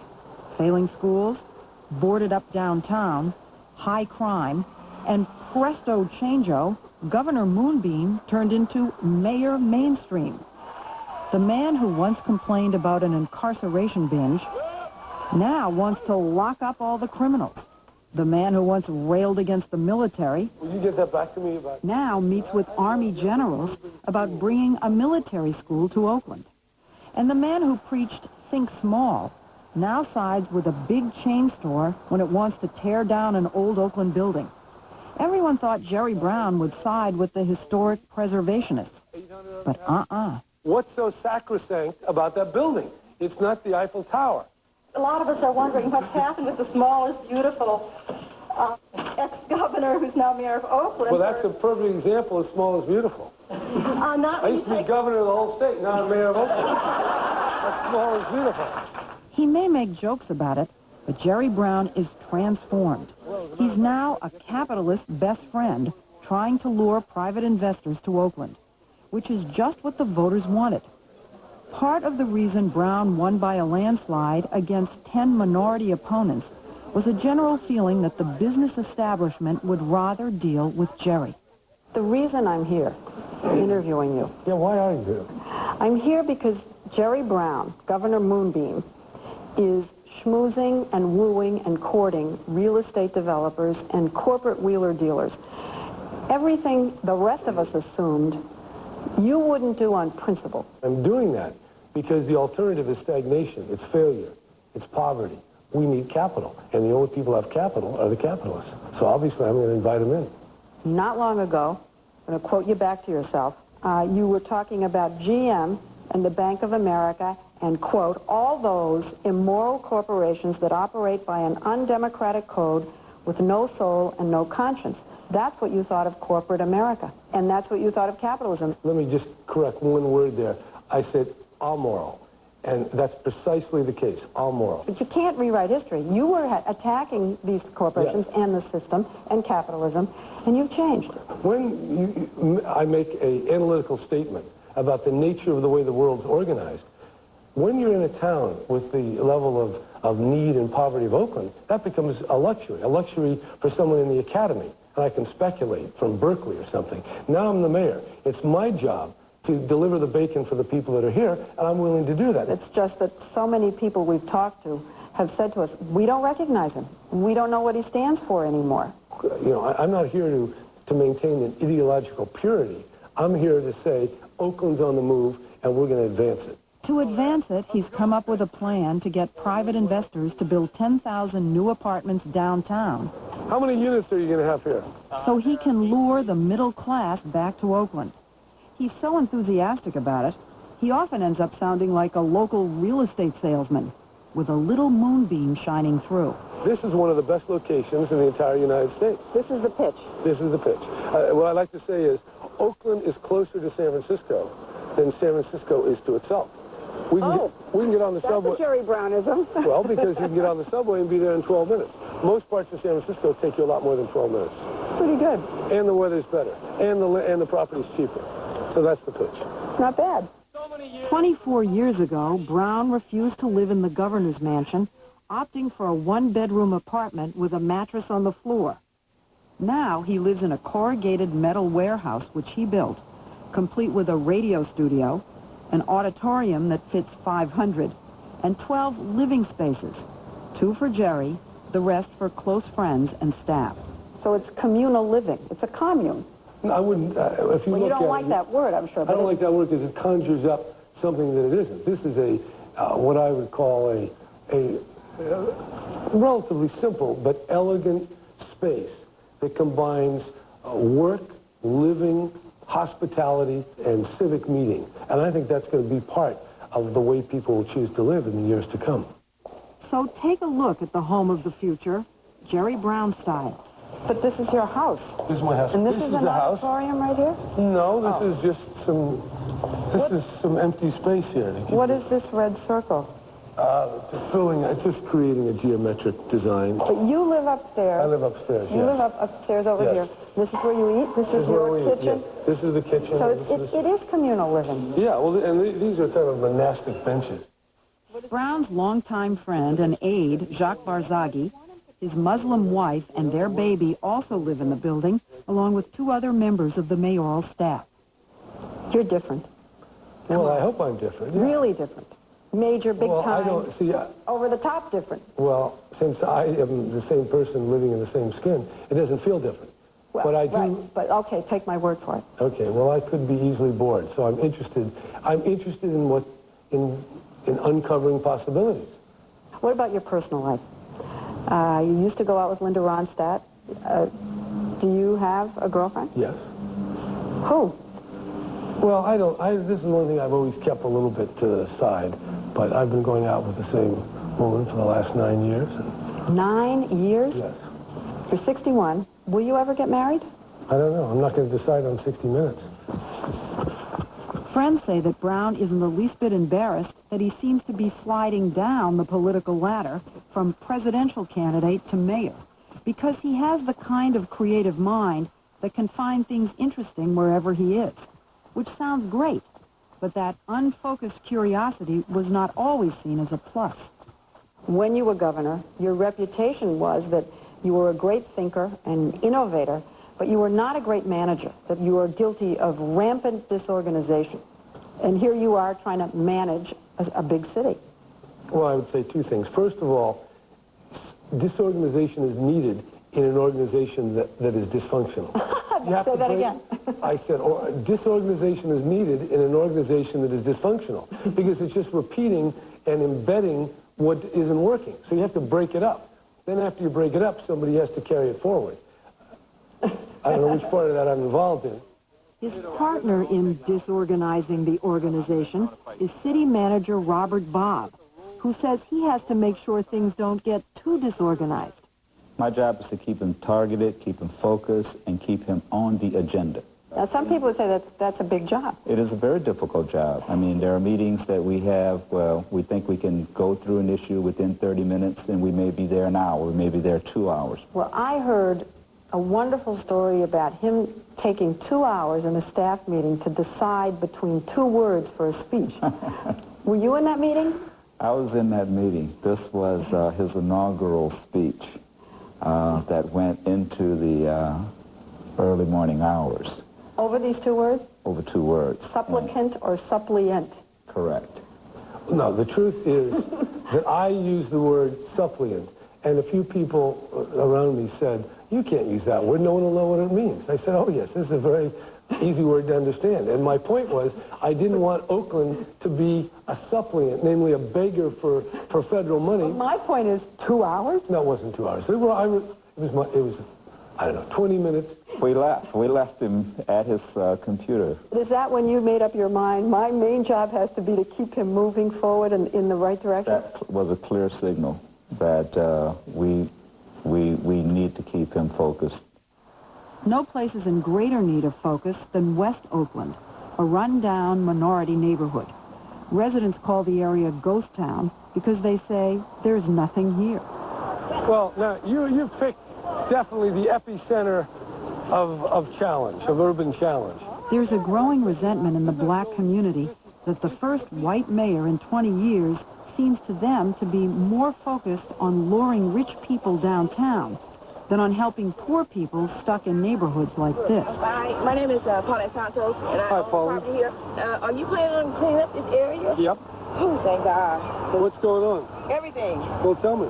Failing schools, boarded up downtown, high crime, and presto changeo, Governor Moonbeam turned into Mayor Mainstream. The man who once complained about an incarceration binge now wants to lock up all the criminals. The man who once railed against the military Will you get that back to me? now meets with Army generals about bringing a military school to Oakland. And the man who preached think small now sides with a big chain store when it wants to tear down an old Oakland building. Everyone thought Jerry Brown would side with the historic preservationists. But What's so sacrosanct about that building? It's not the Eiffel Tower. A lot of us are wondering what's happened with the smallest, beautiful ex-governor who's now mayor of Oakland. Well, that's a perfect example of small is beautiful. Not I used to be governor of the whole state, now I'm mayor of Oakland. That's small is beautiful. He may make jokes about it, but Jerry Brown is transformed. He's now a capitalist's best friend trying to lure private investors to Oakland, which is just what the voters wanted. Part of the reason Brown won by a landslide against 10 minority opponents was a general feeling that the business establishment would rather deal with Jerry. The reason I'm here interviewing you. Yeah, why are you here? I'm here because Jerry Brown, Governor Moonbeam, is schmoozing and wooing and courting real estate developers and corporate wheeler dealers. Everything the rest of us assumed you wouldn't do on principle. I'm doing that because the alternative is stagnation. It's failure. It's poverty. We need capital, and the only people who have capital are the capitalists. So obviously I'm going to invite them in. Not long ago, I'm going to quote you back to yourself, you were talking about GM and the Bank of America and, quote, all those immoral corporations that operate by an undemocratic code with no soul and no conscience. That's what you thought of corporate America, and that's what you thought of capitalism. Let me just correct one word there. I said amoral, and that's precisely the case, amoral. But you can't rewrite history. You were attacking these corporations and the system and capitalism, and you've changed. When I make an analytical statement about the nature of the way the world's organized, when you're in a town with the level of need and poverty of Oakland, that becomes a luxury for someone in the academy. And I can speculate from Berkeley or something. Now I'm the mayor. It's my job to deliver the bacon for the people that are here, and I'm willing to do that. It's just that so many people we've talked to have said to us, we don't recognize him. We don't know what he stands for anymore. You know, I'm not here to maintain an ideological purity. I'm here to say Oakland's on the move, and we're going to advance it. To advance it, he's come up with a plan to get private investors to build 10,000 new apartments downtown. How many units are you going to have here? So he can lure the middle class back to Oakland. He's so enthusiastic about it, he often ends up sounding like a local real estate salesman with a little moonbeam shining through. This is one of the best locations in the entire United States. This is the pitch. This is the pitch. What I like to say is Oakland is closer to San Francisco than San Francisco is to itself. We can get on the subway. That's a Jerry Brownism. Well, because you can get on the subway and be there in 12 minutes. Most parts of San Francisco take you a lot more than 12 minutes. It's pretty good. And the weather's better. And the property's cheaper. So that's the pitch. It's not bad. 24 years ago, Brown refused to live in the governor's mansion, opting for a one-bedroom apartment with a mattress on the floor. Now he lives in a corrugated metal warehouse which he built, complete with a radio studio, an auditorium that fits 500, and 12 living spaces, 2 for Jerry, the rest for close friends and staff. So it's communal living. It's a commune. No, I wouldn't. If you well, you don't like that word, I'm sure. I don't like that word because it conjures up something that it isn't. This is a what I would call a relatively simple but elegant space that combines work, living, hospitality, and civic meeting. And I think that's going to be part of the way people will choose to live in the years to come. So take a look at the home of the future, Jerry Brown style. But this is your house. This is my house. And this is an house. auditorium right here? No, this is just some empty space here. What is this red circle? It's just creating a geometric design. But you live upstairs. I live upstairs, You live upstairs over here. This is where you eat? This is your kitchen? Yes. This is the kitchen. So it is communal living. Yeah, well, and these are kind of monastic benches. Brown's longtime friend and aide, Jacques Barzaghi, his Muslim wife, and their baby also live in the building, along with 2 other members of the mayoral staff. You're different. Well, I hope I'm different. Yeah. Really different. Major, big time. I don't see. Over the top different. Well, since I am the same person living in the same skin, it doesn't feel different. Well, but I do. Right. But okay, take my word for it. Okay. Well, I could be easily bored, so I'm interested. I'm interested in uncovering possibilities. What about your personal life? You used to go out with Linda Ronstadt. Do you have a girlfriend? Yes. Who? Well, I don't. This is one thing I've always kept a little bit to the side, but I've been going out with the same woman for the last 9 years. 9 years? Yes. You're 61. Will you ever get married? I don't know. I'm not going to decide on 60 Minutes. Friends say that Brown isn't the least bit embarrassed that he seems to be sliding down the political ladder from presidential candidate to mayor, because he has the kind of creative mind that can find things interesting wherever he is, which sounds great, but that unfocused curiosity was not always seen as a plus. When you were governor, your reputation was that you were a great thinker and innovator, but you were not a great manager, that you were guilty of rampant disorganization. And here you are trying to manage a big city. Well, I would say two things. First of all, disorganization is needed in an organization that is dysfunctional. Say that again. I said disorganization is needed in an organization that is dysfunctional because it's just repeating and embedding what isn't working. So you have to break it up. Then after you break it up, somebody has to carry it forward. I don't know which part of that I'm involved in. His partner in disorganizing the organization is city manager Robert Bobb, who says he has to make sure things don't get too disorganized. My job is to keep him targeted, keep him focused, and keep him on the agenda. Now, some people would say that's a big job. It is a very difficult job. I mean, there are meetings that we have, well, we think we can go through an issue within 30 minutes, and we may be there an hour, we may be there 2 hours. Well, I heard a wonderful story about him taking 2 hours in a staff meeting to decide between 2 words for a speech. Were you in that meeting? I was in that meeting. This was his inaugural speech that went into the early morning hours. Over these 2 words? Over 2 words. Supplicant or suppliant? Correct. No, the truth is that I use the word suppliant, and a few people around me said, you can't use that word, no one will know what it means. I said, oh yes, this is a very easy word to understand. And my point was, I didn't want Oakland to be a suppliant, namely a beggar for federal money. Well, my point is 2 hours? No, it wasn't 2 hours. It was, I don't know, 20 minutes. We left him at his computer. Is that when you made up your mind, my main job has to be to keep him moving forward and in the right direction? That was a clear signal that we need to keep him focused. No place is in greater need of focus than West Oakland, a run-down minority neighborhood. Residents call the area Ghost Town because they say there's nothing here. Well, now, you picked definitely the epicenter of challenge, of urban challenge. There's a growing resentment in the black community that the first white mayor in 20 years seems to them to be more focused on luring rich people downtown than on helping poor people stuck in neighborhoods like this. Hi, my name is Paulette Santos, and I own property here. Are you planning on cleaning up this area? Yep. Oh, thank God. So what's going on? Everything. Well, tell me.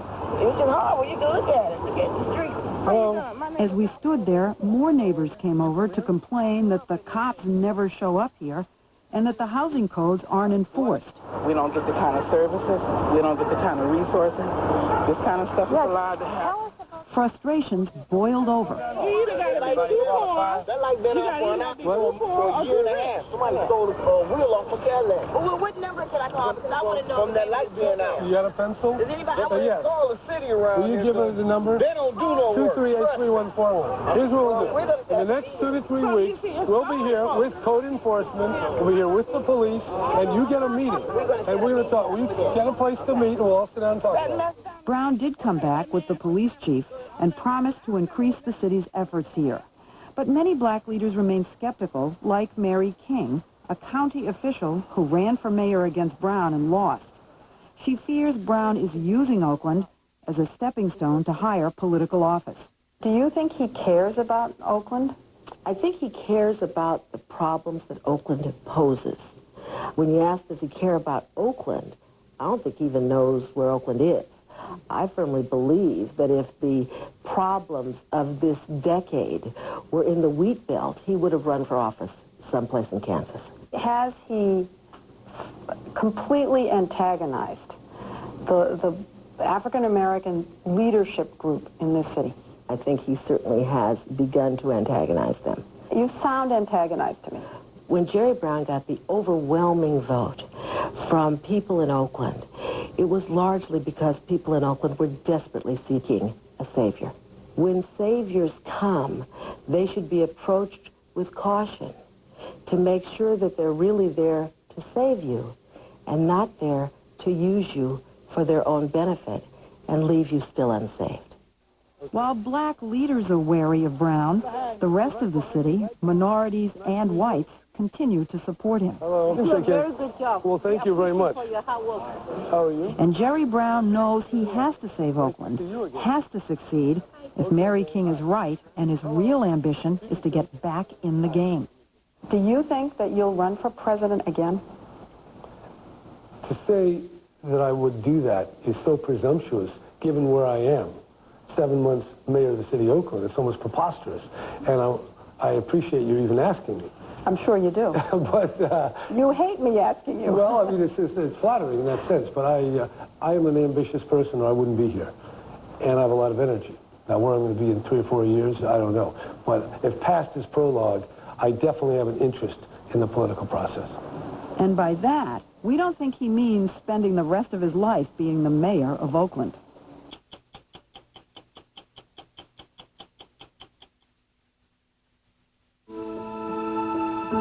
It's just hard when you can look at it. Look at the street. As we stood there, more neighbors came over to complain that the cops never show up here and that the housing codes aren't enforced. We don't get the kind of services. We don't get the kind of resources. This kind of stuff is allowed to happen. Frustrations boiled over. That like been out for a year and a half. Somebody stole a wheel off a Cadillac. Well, what number can I call? Because I want to know. From that light being out. You got a pencil? Does anybody yes. call the city around Will you here? give us the number? They don't do no work. 238-3141. Here's what we'll do. In the next 2 to 3 weeks, we'll be here with code enforcement. We'll be here with the police, and you get a meeting. And we're going to talk. We get a place to meet, and we'll all sit down and talk about it. Brown did come back with the police chief and promised to increase the city's efforts here. But many black leaders remain skeptical, like Mary King, a county official who ran for mayor against Brown and lost. She fears Brown is using Oakland as a stepping stone to higher political office. Do you think he cares about Oakland? I think he cares about the problems that Oakland poses. When you ask, does he care about Oakland, I don't think he even knows where Oakland is. I firmly believe that if the problems of this decade were in the wheat belt, he would have run for office someplace in Kansas. Has he completely antagonized the African-American leadership group in this city? I think he certainly has begun to antagonize them. You sound antagonized to me. When Jerry Brown got the overwhelming vote from people in Oakland, it was largely because people in Oakland were desperately seeking a savior. When saviors come, they should be approached with caution. to make sure that they're really there to save you and not there to use you for their own benefit and leave you still unsaved. While black leaders are wary of Brown, the rest of the city, minorities and whites, continue to support him. Hello. Very good job. Well, thank you very much. For your hard work. How are you? And Jerry Brown knows he has to save Oakland, has to succeed if Mary King is right, and his real ambition is to get back in the game. Do you think that you'll run for president again? To say that I would do that is so presumptuous, given where I am. 7 months mayor of the city of Oakland. It's almost preposterous. And I appreciate you even asking me. I'm sure you do. But you hate me asking you. Well, I mean, it's flattering in that sense. But I am an ambitious person, or I wouldn't be here. And I have a lot of energy. Now, where I'm going to be in 3 or 4 years, I don't know. But if past is prologue, I definitely have an interest in the political process. And by that, we don't think he means spending the rest of his life being the mayor of Oakland.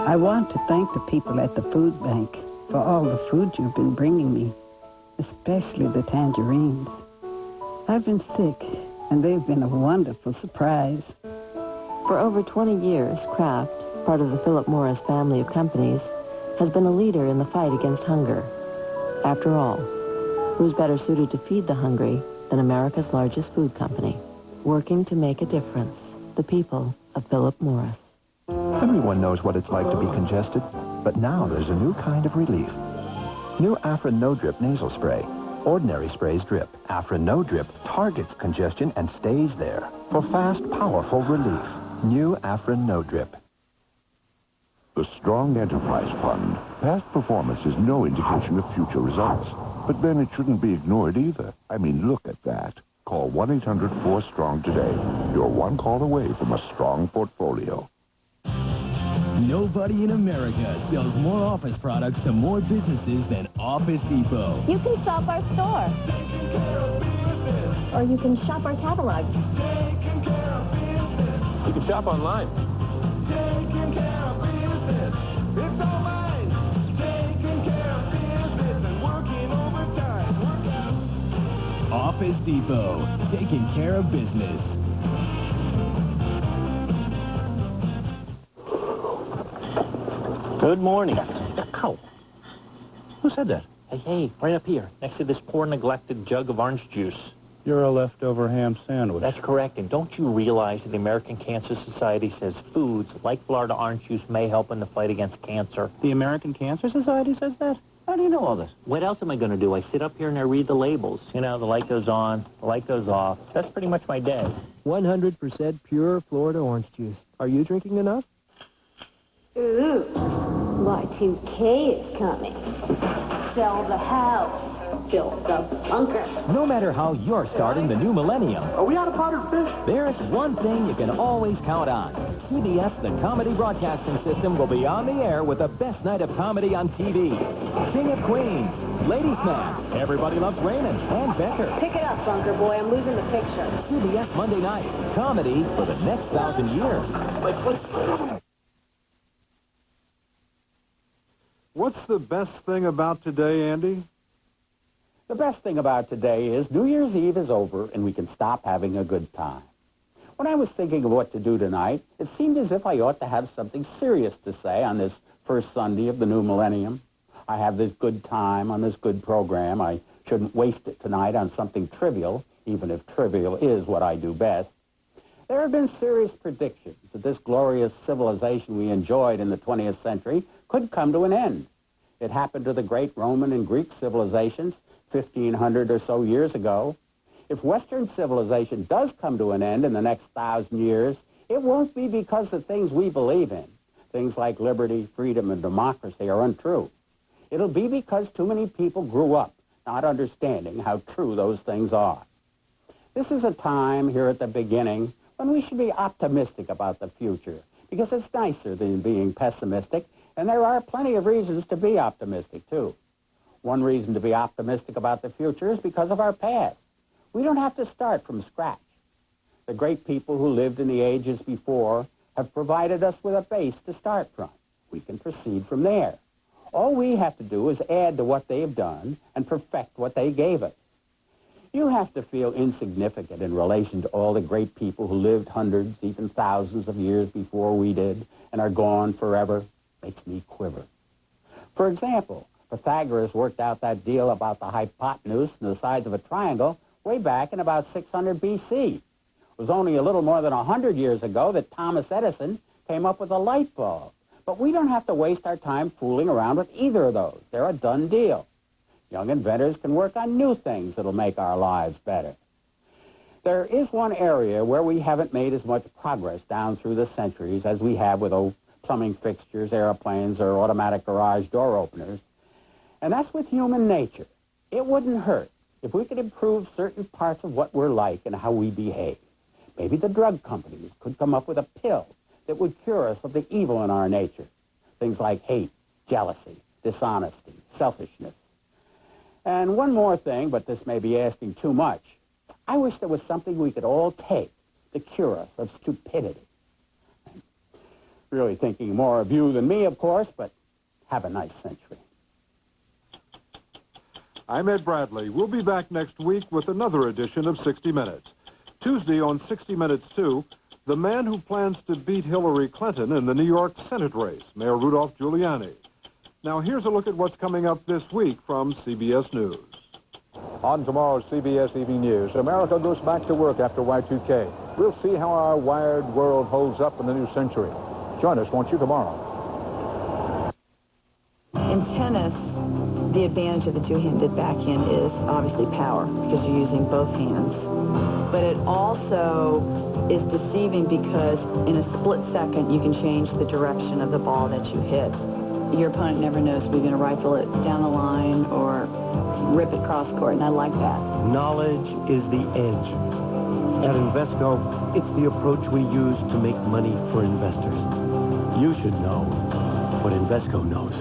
I want to thank the people at the food bank for all the food you've been bringing me, especially the tangerines. I've been sick, and they've been a wonderful surprise. For over 20 years, Kraft, part of the Philip Morris family of companies, has been a leader in the fight against hunger. After all, who's better suited to feed the hungry than America's largest food company, working to make a difference? The people of Philip Morris. Everyone knows what it's like to be congested, but now there's a new kind of relief. New Afrin No Drip nasal spray. Ordinary sprays drip. Afrin No Drip targets congestion and stays there for fast, powerful relief. New Afrin No Drip. The Strong Enterprise Fund. Past performance is no indication of future results. But then it shouldn't be ignored either. I mean, look at that. Call 1-800-4STRONG today. You're one call away from a strong portfolio. Nobody in America sells more office products to more businesses than Office Depot. You can shop our store. Or you can shop our catalog. You can shop online. It's all mine. Taking care of business and working overtime. Office Depot. Taking care of business. Good morning. Ow. Who said that? Hey, right up here, next to this poor neglected jug of orange juice. You're a leftover ham sandwich. That's correct, and don't you realize that the American Cancer Society says foods like Florida orange juice may help in the fight against cancer? The American Cancer Society says that? How do you know all this? What else am I going to do? I sit up here and I read the labels. You know, the light goes on, the light goes off. That's pretty much my day. 100% pure Florida orange juice. Are you drinking enough? Ooh, Y2K is coming. Sell the house. Build the bunker. No matter how you're starting the new millennium, Are we out of powdered fish? there's one thing you can always count on. CBS, the comedy broadcasting system, will be on the air with the best night of comedy on TV. King of Queens, Ladies Man, Everybody Loves Raymond, and Becker. Pick it up, bunker boy. I'm losing the picture. CBS Monday night, comedy for the next 1,000 years. What's the best thing about today, Andy? The best thing about today is New Year's Eve is over and we can stop having a good time. When I was thinking of what to do tonight, it seemed as if I ought to have something serious to say on this first Sunday of the new millennium. I have this good time on this good program. I shouldn't waste it tonight on something trivial, even if trivial is what I do best. There have been serious predictions that this glorious civilization we enjoyed in the 20th century could come to an end. It happened to the great Roman and Greek civilizations 1,500 or so years ago. If Western civilization does come to an end in the next 1,000 years, it won't be because the things we believe in, things like liberty, freedom, and democracy, are untrue. It'll be because too many people grew up not understanding how true those things are. This is a time here at the beginning when we should be optimistic about the future, because it's nicer than being pessimistic, and there are plenty of reasons to be optimistic, too. One reason to be optimistic about the future is because of our past. We don't have to start from scratch. The great people who lived in the ages before have provided us with a base to start from. We can proceed from there. All we have to do is add to what they've done and perfect what they gave us. You have to feel insignificant in relation to all the great people who lived hundreds, even thousands of years before we did and are gone forever. Makes me quiver. For example, Pythagoras worked out that deal about the hypotenuse and the sides of a triangle way back in about 600 B.C. It was only a little more than 100 years ago that Thomas Edison came up with a light bulb. But we don't have to waste our time fooling around with either of those. They're a done deal. Young inventors can work on new things that'll make our lives better. There is one area where we haven't made as much progress down through the centuries as we have with old plumbing fixtures, airplanes, or automatic garage door openers, and that's with human nature. It wouldn't hurt if we could improve certain parts of what we're like and how we behave. Maybe the drug companies could come up with a pill that would cure us of the evil in our nature. Things like hate, jealousy, dishonesty, selfishness. And one more thing, but this may be asking too much. I wish there was something we could all take to cure us of stupidity. Really thinking more of you than me, of course, but have a nice century. I'm Ed Bradley. We'll be back next week with another edition of 60 Minutes. Tuesday on 60 Minutes 2, the man who plans to beat Hillary Clinton in the New York Senate race, Mayor Rudolph Giuliani. Now, here's a look at what's coming up this week from CBS News. On tomorrow's CBS Evening News, America goes back to work after Y2K. We'll see how our wired world holds up in the new century. Join us, won't you, tomorrow? In tennis, the advantage of the two-handed backhand is obviously power, because you're using both hands. But it also is deceiving because in a split second, you can change the direction of the ball that you hit. Your opponent never knows if you're going to rifle it down the line or rip it cross court, and I like that. Knowledge is the edge. At Invesco, it's the approach we use to make money for investors. You should know what Invesco knows.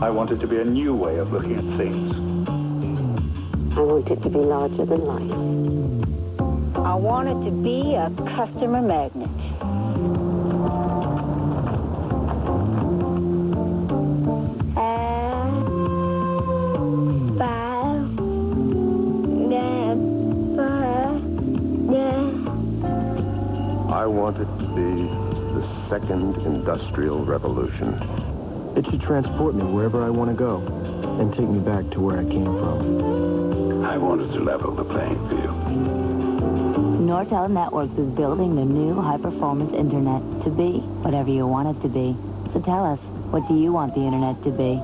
I want it to be a new way of looking at things. I want it to be larger than life. I want it to be a customer magnet. I want it to be the second industrial revolution. It should transport me wherever I want to go and take me back to where I came from. I wanted to level the playing field. Nortel Networks is building the new high-performance internet to be whatever you want it to be. So tell us, what do you want the internet to be?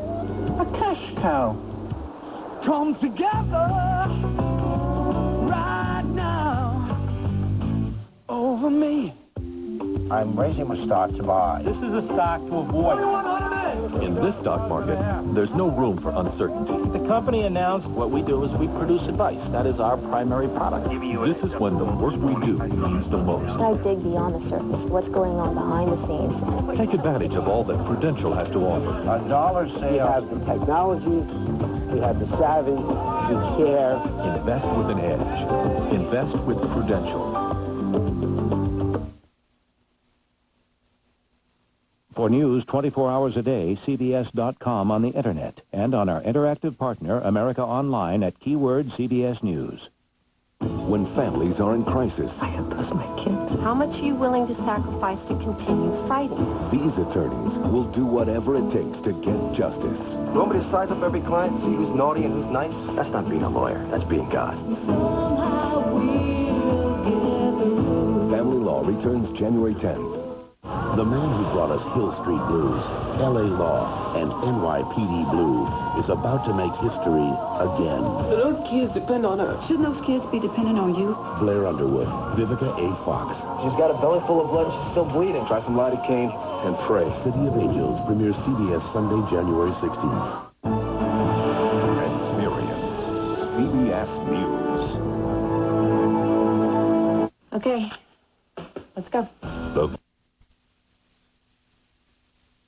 A cash cow. Come together right now over me. I'm raising my stock to buy. This is a stock to avoid. In this stock market, there's no room for uncertainty. The company announced what we do is we produce advice. That is our primary product. This is when the work we do means the most. I dig beyond the surface. What's going on behind the scenes? Take advantage of all that Prudential has to offer. A dollar sale. We have the technology, we have the savvy, we care. Invest with an edge. Invest with Prudential. For news 24 hours a day, CBS.com on the Internet and on our interactive partner, America Online at keyword CBS News. When families are in crisis, I have those my kids. How much are you willing to sacrifice to continue fighting? these attorneys will do whatever it takes to get justice. You want me to size up every client and see who's naughty and who's nice? That's not being a lawyer. That's being God. Family Law returns January 10th. The man who brought us Hill Street Blues, L.A. Law, and NYPD Blue is about to make history again. Those kids depend on us. Shouldn't those kids be dependent on you? Blair Underwood, Vivica A. Fox. She's got a belly full of blood and she's still bleeding. Try some lidocaine and pray. City of Angels premieres CBS Sunday, January 16th. Experience CBS News. Okay, let's go.